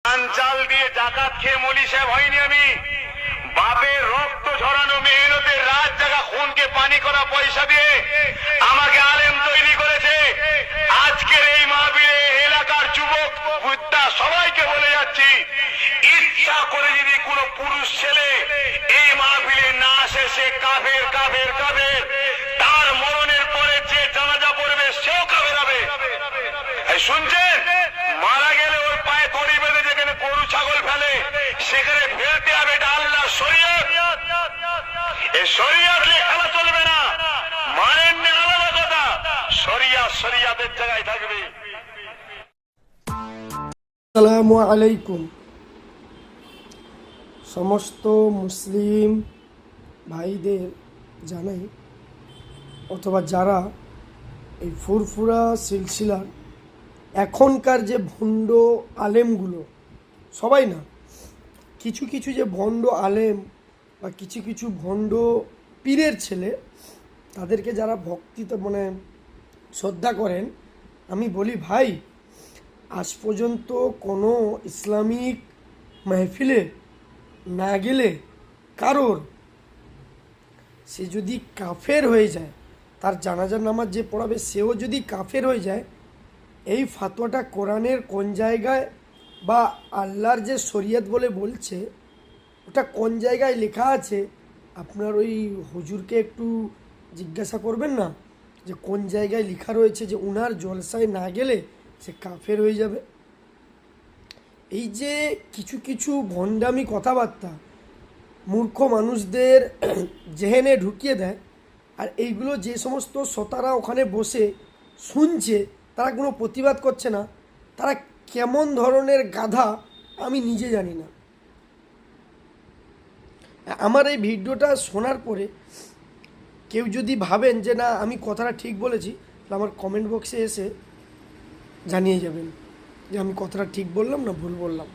চাল দিয়ে জাকাত খেয়ে মলি সাহেব হয়নি আমি। বাপের রক্ত ঝরানো মেহনতের রাত জাগা খুনকে পানি করা পয়সা দিয়ে আমাকে আলেম তৈরি করেছে। আজকের এই মাহফিলে এলাকার যুবক বুদ্ধা সবাইকে বলে যাচ্ছি, ইচ্ছা করে যদি কোনো পুরুষ ছেলে এই মাহফিলে না আসে সে কাফের কাফের কাফের। তার মরণের পরে যে জানাজা পড়বে সেও কাফের হবে। শুনছেন? মারা গেলে ওর পায়ে দড়ি বেঁধে যেখানে গরু ছাগল ফেলে সেখানে ফেলতে হবে। এটা আল্লাহ শরীয়ত। এই শরীয়ত নিয়ে খেলা চলবে না। মানেন না আলাদা কথা, শরীয়ত শরীয়তের জায়গায় থাকবে। আসসালামু আলাইকুম। সমস্ত মুসলিম ভাইদের জানাই, অথবা যারা এই ফুরফুরা সিলসিলার এখনকার যে ভণ্ড আলেমগুলো, সবাই না, কিছু কিছু যে ভণ্ড আলেম বা কিছু কিছু ভণ্ড পীরের ছেলে, তাদেরকে যারা ভক্তিতে মানে শ্রদ্ধা করেন, আমি বলি ভাই, আজ পর্যন্ত কোনো ইসলামিক মাহফিলে না গেলে কারোর সে যদি কাফের হয়ে যায়, তার জানাজার নামাজ যে পড়াবে সেও যদি কাফের হয়ে যায়, এই ফাতোয়াটা কোরআনের কোন জায়গায় বা আল্লাহর যে শরীয়ত বলে বলছে ওটা কোন জায়গায় লেখা আছে, আপনার ওই হুজুরকে একটু জিজ্ঞাসা করবেন না যে কোন জায়গায় লেখা রয়েছে যে উনার জলসায় না গেলে সে কাফের হয়ে যাবে। এই যে কিছু কিছু ভণ্ডামি কথাবার্তা মূর্খ মানুষদের জেহেনে ঢুকিয়ে দেয়, আর এইগুলো যে সমস্ত শ্রোতারা ওখানে বসে শুনছে তারা কোনো প্রতিবাদ করছে না, তারা কেমন ধরনের গাধা আমি নিজে জানি না। আমার এই ভিডিওটা শোনার পরে কেউ যদি ভাবেন যে না আমি কথাটা ঠিক বলেছি, তাহলে আমার কমেন্ট বক্সে এসে জানিয়ে যাবেন যে আমি কথাটা ঠিক বললাম না ভুল বললাম।